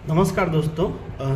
नमस्कार दोस्तों,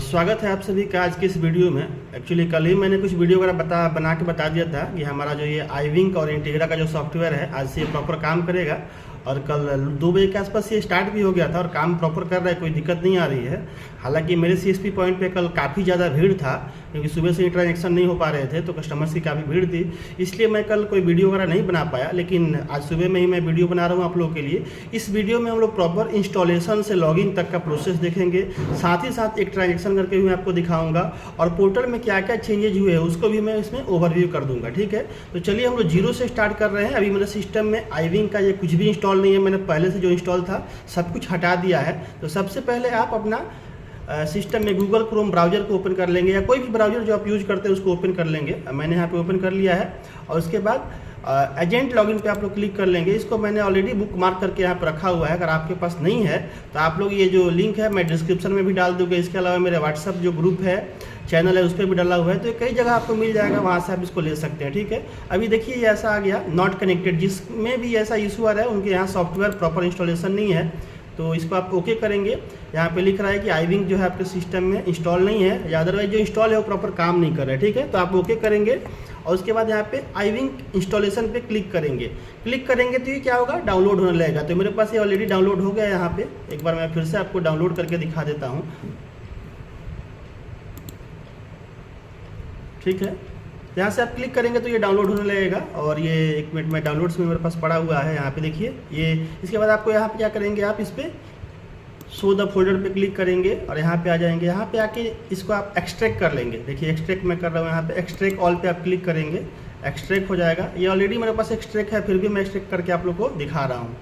स्वागत है आप सभी का आज के इस वीडियो में। एक्चुअली कल ही मैंने कुछ वीडियो वगैरह बना के बता दिया था कि हमारा जो ये iWink और इंटीग्रा का जो सॉफ्टवेयर है आज से ये प्रॉपर काम करेगा और कल 2 बजे के आसपास ये स्टार्ट भी हो गया था और काम प्रॉपर कर रहा है, कोई दिक्कत नहीं आ रही है। हालांकि मेरे CSP पॉइंट पे कल काफ़ी ज़्यादा भीड़ था क्योंकि सुबह से ट्रांजेक्शन नहीं हो पा रहे थे तो कस्टमर्स की काफ़ी भीड़ थी, इसलिए मैं कल कोई वीडियो वगैरह नहीं बना पाया। लेकिन आज सुबह में ही मैं वीडियो बना रहा हूँ आप लोगों के लिए। इस वीडियो में हम लोग प्रॉपर इंस्टॉलेशन से लॉगिन तक का प्रोसेस देखेंगे, साथ ही साथ एक ट्रांजेक्शन करके भी मैं आपको दिखाऊंगा और पोर्टल में क्या क्या चेंजेज हुए हैं उसको भी मैं इसमें ओवरव्यू कर दूंगा। ठीक है, तो चलिए हम लोग जीरो से स्टार्ट कर रहे हैं। अभी मेरे सिस्टम में iWink का ये कुछ भी इंस्टॉल नहीं है, मैंने पहले से जो इंस्टॉल था सब कुछ हटा दिया है। तो सबसे पहले आप अपना सिस्टम में गूगल क्रोम ब्राउज़र को ओपन कर लेंगे या कोई भी ब्राउज़र जो आप यूज़ करते हैं उसको ओपन कर लेंगे। मैंने यहाँ पे ओपन कर लिया है और उसके बाद एजेंट लॉगिन पे आप लोग क्लिक कर लेंगे। इसको मैंने ऑलरेडी बुक मार्क करके यहाँ पर रखा हुआ है, अगर आपके पास नहीं है तो आप लोग ये जो लिंक है मैं डिस्क्रिप्शन में भी डाल दूँगा। इसके अलावा मेरे व्हाट्सअप जो ग्रुप है, चैनल है, उस पर भी डाला हुआ है, तो कई जगह आपको मिल जाएगा, वहाँ से आप इसको ले सकते हैं। ठीक है, अभी देखिए ये ऐसा आ गया नॉट कनेक्टेड, जिसमें भी ऐसा इशू आ रहा है उनके यहाँ सॉफ्टवेयर प्रॉपर इंस्टॉलेशन नहीं है। तो इसको आप ओके करेंगे। यहाँ पे लिख रहा है कि iWink जो है आपके सिस्टम में इंस्टॉल नहीं है या अदरवाइज जो इंस्टॉल है वो प्रॉपर काम नहीं कर रहा है। ठीक है, तो आप ओके करेंगे और उसके बाद यहाँ पे iWink इंस्टॉलेशन पे क्लिक करेंगे। तो ये क्या होगा, डाउनलोड होने लगेगा। तो मेरे पास ये ऑलरेडी डाउनलोड हो गया है। यहाँ पे एक बार मैं फिर से आपको डाउनलोड करके दिखा देता हूँ। ठीक है, यहाँ से आप क्लिक करेंगे तो ये डाउनलोड होने लगेगा और ये 1 मिनट में डाउनलोड्स में मेरे पास पड़ा हुआ है। यहाँ पे देखिए ये, इसके बाद आपको यहाँ पे क्या करेंगे, आप इस पर शो द फोल्डर पे क्लिक करेंगे और यहाँ पे आ जाएंगे। यहाँ पे आके इसको आप एक्सट्रैक्ट कर लेंगे। देखिए एक्सट्रैक्ट मैं कर रहा हूँ, यहाँ पे एक्सट्रैक्ट ऑल पे आप क्लिक करेंगे, एक्सट्रैक्ट हो जाएगा। ये ऑलरेडी मेरे पास एक्सट्रैक्ट है, फिर भी मैं एक्सट्रैक्ट करके आप लोग को दिखा रहा हूँ।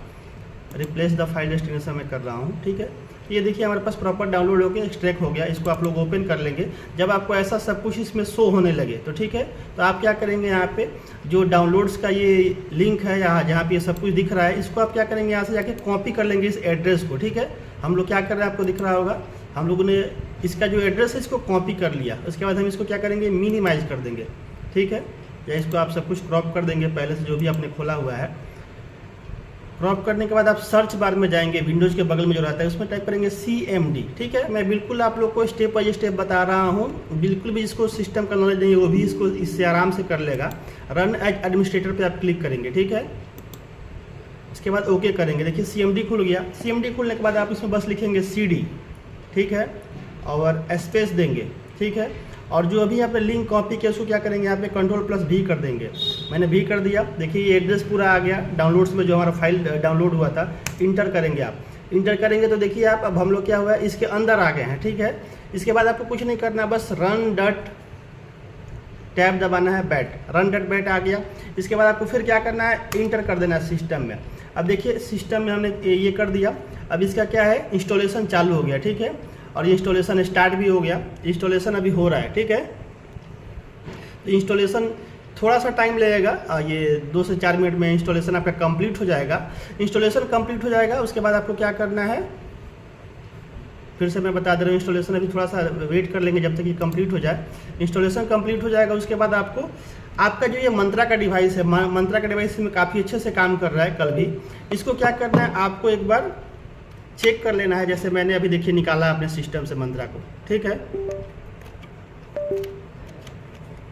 रिप्लेस द फाइल डेस्टिनेशन में कर रहा हूँ। ठीक है, ये देखिए हमारे पास प्रॉपर डाउनलोड हो गया, एक्सट्रैक्ट हो गया। इसको आप लोग ओपन कर लेंगे। जब आपको ऐसा सब कुछ इसमें शो होने लगे तो ठीक है, तो आप क्या करेंगे, यहाँ पे जो डाउनलोड्स का ये लिंक है, यहाँ जहाँ पे ये सब कुछ दिख रहा है, इसको आप क्या करेंगे, यहाँ से जाके कॉपी कर लेंगे इस एड्रेस को। ठीक है, हम लोग क्या कर रहे हैं आपको दिख रहा होगा, हम लोगों ने इसका जो एड्रेस है इसको कॉपी कर लिया। उसके बाद हम इसको क्या करेंगे, मिनिमाइज कर देंगे। ठीक है, या इसको आप सब कुछ क्रॉप कर देंगे पहले से जो भी आपने खोला हुआ है। क्रॉप करने के बाद आप सर्च बार में जाएंगे, विंडोज़ के बगल में जो रहता है उसमें टाइप करेंगे CMD। ठीक है, मैं बिल्कुल आप लोग को स्टेप बाय स्टेप बता रहा हूँ, बिल्कुल भी जिसको सिस्टम का नॉलेज नहीं है वो भी इसको इससे आराम से कर लेगा। रन एज एडमिनिस्ट्रेटर पे आप क्लिक करेंगे। ठीक है, इसके बाद ओके करेंगे। देखिए CMD खुल गया। CMD खुलने के बाद आप इसमें बस लिखेंगे CD। ठीक है, और स्पेस देंगे। ठीक है, और जो अभी आपने लिंक कॉपी किया उसको क्या करेंगे, यहाँ पे Ctrl+V कर देंगे। मैंने भी कर दिया। देखिए ये एड्रेस पूरा आ गया। डाउनलोड्स में जो हमारा फाइल डाउनलोड हुआ था, इंटर करेंगे। आप इंटर करेंगे तो देखिए आप, अब हम लोग क्या हुआ है, इसके अंदर आ गए हैं। ठीक है, इसके बाद आपको कुछ नहीं करना, बस रन डट टैब दबाना है, बैट, रन डट बैट आ गया। इसके बाद आपको फिर क्या करना है, इंटर कर देना है सिस्टम में। अब देखिए सिस्टम में हमने ये कर दिया। अब इसका क्या है, इंस्टॉलेशन चालू हो गया। ठीक है, और ये इंस्टॉलेशन स्टार्ट भी हो गया। इंस्टॉलेशन अभी हो रहा है। ठीक है, तो इंस्टॉलेशन थोड़ा सा टाइम लगेगा, ये 2 से 4 मिनट में इंस्टॉलेशन आपका कंप्लीट हो जाएगा। इंस्टॉलेशन कंप्लीट हो जाएगा उसके बाद आपको क्या करना है, फिर से मैं बता दे रहा हूँ, इंस्टॉलेशन अभी थोड़ा सा वेट कर लेंगे जब तक ये कंप्लीट हो जाए। इंस्टॉलेशन कंप्लीट हो जाएगा उसके बाद आपको, आपका जो ये मंत्रा का डिवाइस है, मंत्रा का डिवाइस में काफ़ी अच्छे से काम कर रहा है कल भी, इसको क्या करना है, आपको एक बार चेक कर लेना है। जैसे मैंने अभी देखिए निकाला अपने सिस्टम से मंत्रा को। ठीक है,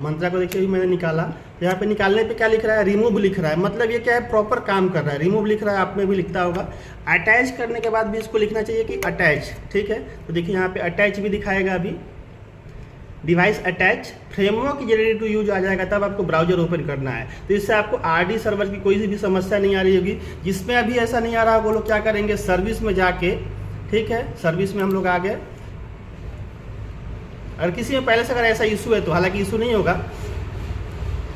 मंत्रा को देखिए अभी मैंने निकाला। यहाँ पे निकालने पे क्या लिख रहा है, रिमूव लिख रहा है, मतलब ये क्या है, प्रॉपर काम कर रहा है। रिमूव लिख रहा है, आप में भी लिखता होगा। अटैच करने के बाद भी इसको लिखना चाहिए कि अटैच। ठीक है, तो देखिए यहाँ पे अटैच भी दिखाएगा। अभी device attach framework ready to use आ जाएगा, तब आपको ब्राउजर ओपन करना है। तो इससे आपको RD सर्वर की कोई भी समस्या नहीं आ रही होगी। जिसमें अभी ऐसा नहीं आ रहा, वो लोग क्या करेंगे, सर्विस में जाके, ठीक है, सर्विस में हम लोग आ गए। अगर किसी में पहले से अगर ऐसा इशू है तो, हालांकि इशू नहीं होगा,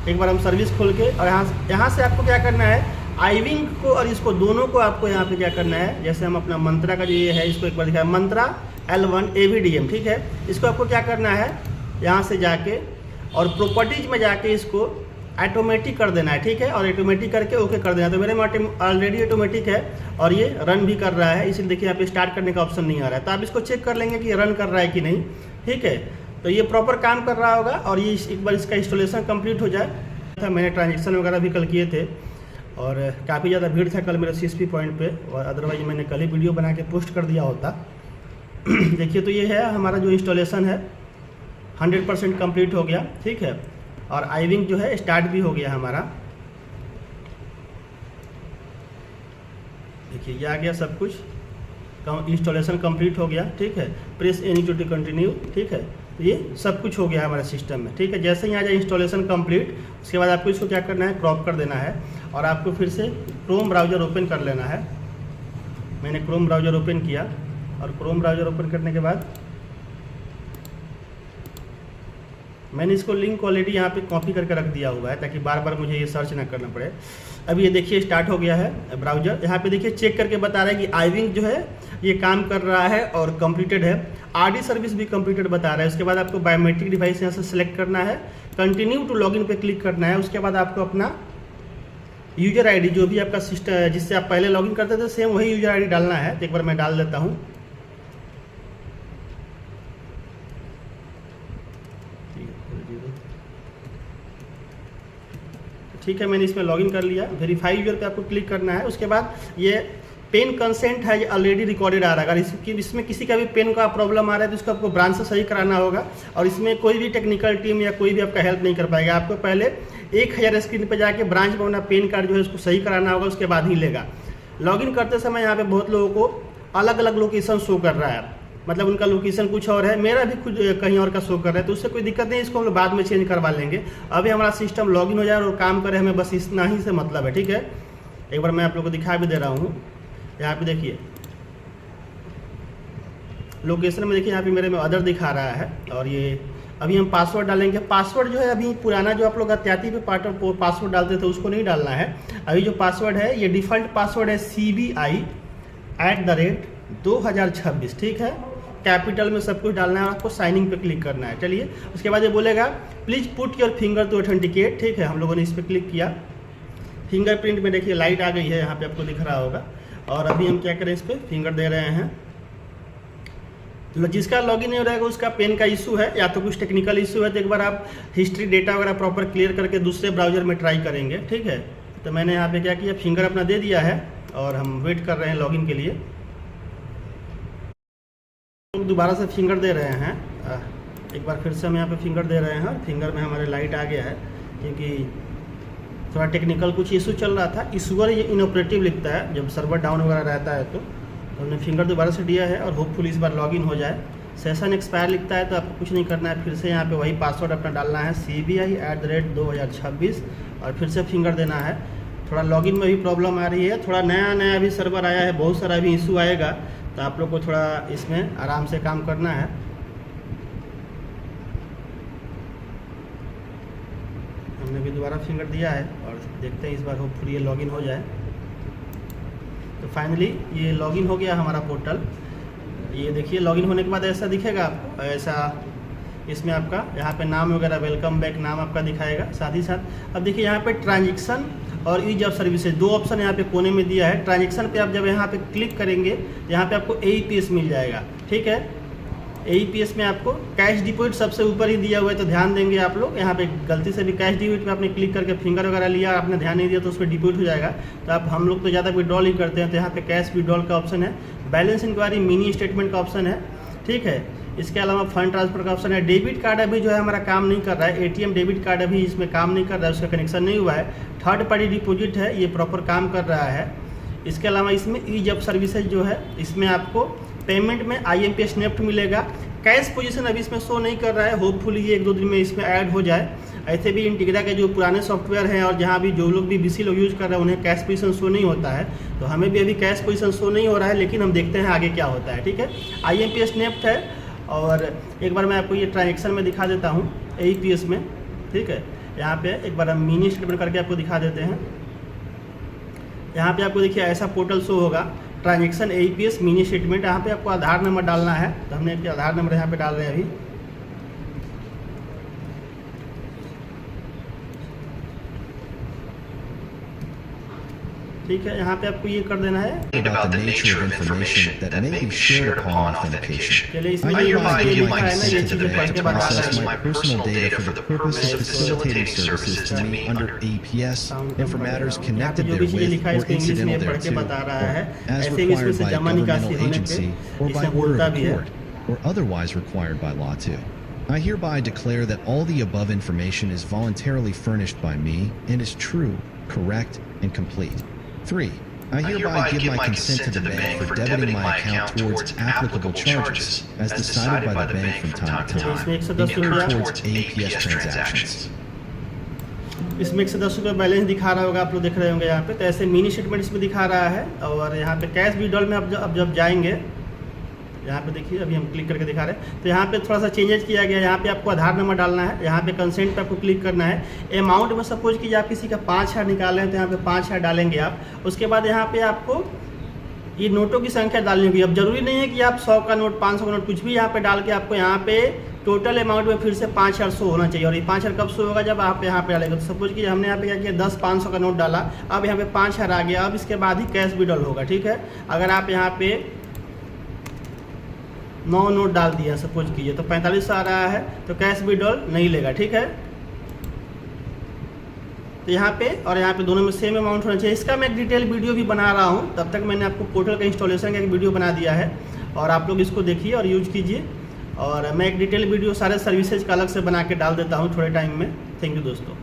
एक बार हम सर्विस खोल के, और यहाँ से आपको क्या करना है, iWink को और इसको दोनों को आपको यहाँ पे क्या करना है, जैसे हम अपना मंत्रा का जो ये है इसको एक बार दिखाया, मंत्रा L1 AVDM। ठीक है, इसको आपको क्या करना है, यहाँ से जाके और प्रॉपर्टीज में जाके इसको ऑटोमेटिक कर देना है। ठीक है, और ऑटोमेटिक करके ओके कर देना है। तो मेरे में ऑलरेडी ऑटोमेटिक है और ये रन भी कर रहा है, इसलिए देखिए यहाँ पे स्टार्ट करने का ऑप्शन नहीं आ रहा है। तो आप इसको चेक कर लेंगे कि रन कर रहा है कि नहीं। ठीक है, तो ये प्रॉपर काम कर रहा होगा और ये एक बार इसका इंस्टॉलेशन कंप्लीट हो जाए। मैंने ट्रांजेक्शन वगैरह भी कल किए थे और काफ़ी ज़्यादा भीड़ था कल मेरे CSP पॉइंट पे, और अदरवाइज मैंने कल ही वीडियो बना के पोस्ट कर दिया होता। देखिए तो ये है हमारा जो इंस्टॉलेशन है 100% कंप्लीट हो गया, ठीक है। और आईविंग जो है स्टार्ट भी हो गया हमारा। देखिए ये आ गया सब कुछ, इंस्टॉलेशन कंप्लीट हो गया, ठीक है। प्रेस एनी टू कंटिन्यू, ठीक है। तो ये सब कुछ हो गया हमारे सिस्टम में, ठीक है। जैसे ही आ जाए इंस्टॉलेशन कंप्लीट, उसके बाद आपको इसको क्या करना है, क्रॉप कर देना है और आपको फिर से क्रोम ब्राउज़र ओपन कर लेना है। मैंने क्रोम ब्राउज़र ओपन किया और क्रोम ब्राउज़र ओपन करने के बाद मैंने इसको लिंक ऑलरेडी यहाँ पे कॉपी करके रख दिया हुआ है ताकि बार बार मुझे ये सर्च ना करना पड़े। अब ये देखिए स्टार्ट हो गया है ब्राउज़र। यहाँ पे देखिए चेक करके बता रहा है कि आईविंग जो है ये काम कर रहा है और कंप्लीटेड है। आरडी सर्विस भी कंप्लीटेड बता रहा है। उसके बाद आपको बायोमेट्रिक डिवाइस यहाँ से सिलेक्ट करना है, कंटिन्यू टू लॉगिन पे क्लिक करना है। उसके बाद आपको अपना यूजर आईडी जो भी आपका सिस्टम जिससे आप पहले लॉगिन करते थे सेम वही यूजर आईडी डालना है। तो एक बार मैं डाल देता हूँ। ठीक है, मैंने इसमें लॉगिन कर लिया। वेरीफाई यूजर पे आपको क्लिक करना है। उसके बाद ये पेन कंसेंट है, ये ऑलरेडी रिकॉर्डेड आ रहा है। अगर इसमें किसी का भी पेन का प्रॉब्लम आ रहा है तो इसको आपको ब्रांच से सही कराना होगा और इसमें कोई भी टेक्निकल टीम या कोई भी आपका हेल्प नहीं कर पाएगा। आपको पहले 1000 स्क्रीन पर जाके ब्रांच में अपना पेन कार्ड जो है उसको सही कराना होगा, उसके बाद ही लेगा। लॉगिन करते समय यहाँ पे बहुत लोगों को अलग अलग लोकेशन शो कर रहा है, मतलब उनका लोकेशन कुछ और है, मेरा भी कुछ कहीं और का शो कर रहा है। तो उससे कोई दिक्कत नहीं, इसको हम लोग बाद में चेंज करवा लेंगे। अभी हमारा सिस्टम लॉगिन हो जाए और काम करे, हमें बस इतना ही से मतलब है, ठीक है। एक बार मैं आप लोग को दिखा भी दे रहा हूँ। यहाँ पे देखिए लोकेशन में, देखिए यहाँ पे मेरे में अदर दिखा रहा है और ये अभी हम पासवर्ड डालेंगे। पासवर्ड जो है अभी पुराना जो आप लोग अत्याति पे पासवर्ड डालते थे उसको नहीं डालना है। अभी जो पासवर्ड है ये डिफ़ॉल्ट पासवर्ड है CBI@2026, ठीक है। कैपिटल में सब कुछ डालना है, आपको साइनिंग पे क्लिक करना है। चलिए उसके बाद ये बोलेगा please put your finger to authenticate, ठीक है। हम लोगों ने इस पर क्लिक किया। फिंगरप्रिंट में देखिए लाइट आ गई है, यहाँ पे आपको दिख रहा होगा। और अभी हम क्या करें, इस पर फिंगर दे रहे हैं। जिसका लॉगिन नहीं हो रहेगा उसका पेन का इशू है या तो कुछ टेक्निकल इशू है, तो एक बार आप हिस्ट्री डेटा वगैरह प्रॉपर क्लियर करके दूसरे ब्राउज़र में ट्राई करेंगे, ठीक है। तो मैंने यहाँ पे क्या किया, फिंगर अपना दे दिया है और हम वेट कर रहे हैं लॉगिन के लिए। दोबारा से फिंगर दे रहे हैं, एक बार फिर से हम यहाँ पे फिंगर दे रहे हैं। फिंगर में हमारे लाइट आ गया है क्योंकि थोड़ा टेक्निकल कुछ इशू चल रहा था। इशूअर ये इनऑपरेटिव लिखता है जब सर्वर डाउन वगैरह रहता है। तो हमने फिंगर दोबारा से दिया है और होपफुली इस बार लॉगिन हो जाए। सेशन एक्सपायर लिखता है तो आपको कुछ नहीं करना है, फिर से यहाँ पे वही पासवर्ड अपना डालना है CBI@2026 और फिर से फिंगर देना है। थोड़ा लॉगिन में भी प्रॉब्लम आ रही है, थोड़ा नया अभी सर्वर आया है, बहुत सारा अभी इशू आएगा, तो आप लोग को थोड़ा इसमें आराम से काम करना है। हमने भी दोबारा फिंगर दिया है और देखते हैं इस बार होपफुली ये लॉगिन हो जाए। तो फाइनली ये लॉगिन हो गया हमारा पोर्टल। ये देखिए लॉगिन होने के बाद ऐसा दिखेगा आपको, ऐसा इसमें आपका यहाँ पे नाम वगैरह वेलकम बैक नाम आपका दिखाएगा। साथ ही साथ अब देखिए यहाँ पे ट्रांजेक्शन और ईज ऑफ सर्विसेज दो ऑप्शन यहाँ पे कोने में दिया है। ट्रांजेक्शन पे आप जब यहाँ पे क्लिक करेंगे यहाँ पे आपको AEPS मिल जाएगा, ठीक है। AEPS में आपको कैश डिपॉजिट सबसे ऊपर ही दिया हुआ है, तो ध्यान देंगे आप लोग। यहाँ पे गलती से भी कैश डिपॉजिट पे आपने क्लिक करके फिंगर वगैरह लिया, आपने ध्यान नहीं दिया तो उस पर डिपॉजिट हो जाएगा। तो आप हम लोग तो ज़्यादा विड्रॉल ही करते हैं, तो यहाँ पे कैश विड्रॉल का ऑप्शन है, बैलेंस इंक्वायरी मिनी स्टेटमेंट का ऑप्शन है, ठीक है। इसके अलावा फंड ट्रांसफर का ऑप्शन है। डेबिट कार्ड अभी जो है हमारा काम नहीं कर रहा है, ATM डेबिट कार्ड अभी इसमें काम नहीं कर रहा है, उसका कनेक्शन नहीं हुआ है। थर्ड पार्टी डिपॉजिट है, ये प्रॉपर काम कर रहा है। इसके अलावा इसमें ईज ऑफ सर्विसेज जो है इसमें आपको पेमेंट में IMPS नेफ्ट मिलेगा। कैश पोजीशन अभी इसमें शो नहीं कर रहा है, होपफुली ये 1-2 दिन में इसमें ऐड हो जाए। ऐसे भी इंटीग्रा के जो पुराने सॉफ्टवेयर हैं और जहाँ भी जो लोग भी BC लोग यूज़ कर रहे हैं उन्हें कैश पोजीशन शो नहीं होता है, तो हमें भी अभी कैश पोजीशन शो नहीं हो रहा है, लेकिन हम देखते हैं आगे क्या होता है, ठीक है। IMPS नेफ्ट है और एक बार मैं आपको ये ट्रांजेक्शन में दिखा देता हूँ AEPS में, ठीक है। यहाँ पे एक बार हम मिनी स्टेटमेंट करके आपको दिखा देते हैं। यहाँ पे आपको देखिए ऐसा पोर्टल शो होगा, ट्रांजेक्शन AEPS मिनी स्टेटमेंट। यहाँ पे आपको आधार नंबर डालना है, तो हमने आधार नंबर यहाँ पे डाल रहे हैं अभी। ठीक है, यहाँ पे आपको ये कर देना है। About the nature of information that may be shared upon authentication. चलिए I इसमें ये hereby लिखा give my है ना, ये consent to चीज़ें the पढ़ bank के to बता रहा process है। my personal data for the purpose of facilitating services to me under AEPS and for matters connected जो भी चीज़ें therewith लिखा है or इसको इंग्लिश incidental में पढ़ के thereto, बता रहा है। or as ऐसे भी इसमें required से by a जमा निकासी governmental होने पे agency or by इसमें order बोलता of भी the है, court. or otherwise required by law to. I hereby declare that all the above information is voluntarily furnished by me and is true, correct, and complete. 3. I hereby give my consent to the bank for debiting my account towards applicable charges as decided by the bank from time to time, incurred towards APS transactions. इसमें 110 रुपये balance दिखा रहा होगा, आप लोग देख रहे होंगे यहाँ पे। तो ऐसे मिनी स्टेटमेंट इसमें दिखा रहा है। और यहाँ पे कैश विड्रॉल में अब जब जाएंगे, यहाँ पे देखिए, अभी हम क्लिक करके दिखा रहे हैं। तो यहाँ पे थोड़ा सा चेंजेस किया गया है। यहाँ पे आपको आधार नंबर डालना है, यहाँ पे कंसेंट पे आपको क्लिक करना है। अमाउंट में सपोज कीजिए आप किसी का 5,000 निकाल रहे हैं, तो यहाँ पे 5,000 डालेंगे आप। उसके बाद यहाँ पे आपको ये नोटों की संख्या डालनी होगी। अब जरूरी नहीं है कि आप 100 का नोट, 500 का नोट, कुछ भी यहाँ पे डाल के आपको यहाँ पे टोटल अमाउंट में फिर से 5,000 शो होना चाहिए। और ये 5,000 कब शो होगा, जब आप यहाँ पे डालेंगे। तो सपोज कि हमने यहाँ पे क्या किया, 10 500 का नोट डाला, अब यहाँ पे 5,000 आ गया। अब इसके बाद ही कैश विड्रॉल होगा, ठीक है। अगर आप यहाँ पे 9 नोट डाल दिया सपोज कीजिए, तो 4500 आ रहा है, तो कैश विड्रॉल नहीं लेगा, ठीक है। तो यहाँ पे और यहाँ पे दोनों में सेम अमाउंट होना चाहिए। इसका मैं एक डिटेल वीडियो भी बना रहा हूँ, तब तक मैंने आपको पोर्टल का इंस्टॉलेशन का एक वीडियो बना दिया है, और आप लोग इसको देखिए और यूज कीजिए। और मैं एक डिटेल वीडियो सारे सर्विसेज का अलग से बना के डाल देता हूँ थोड़े टाइम में। थैंक यू दोस्तों।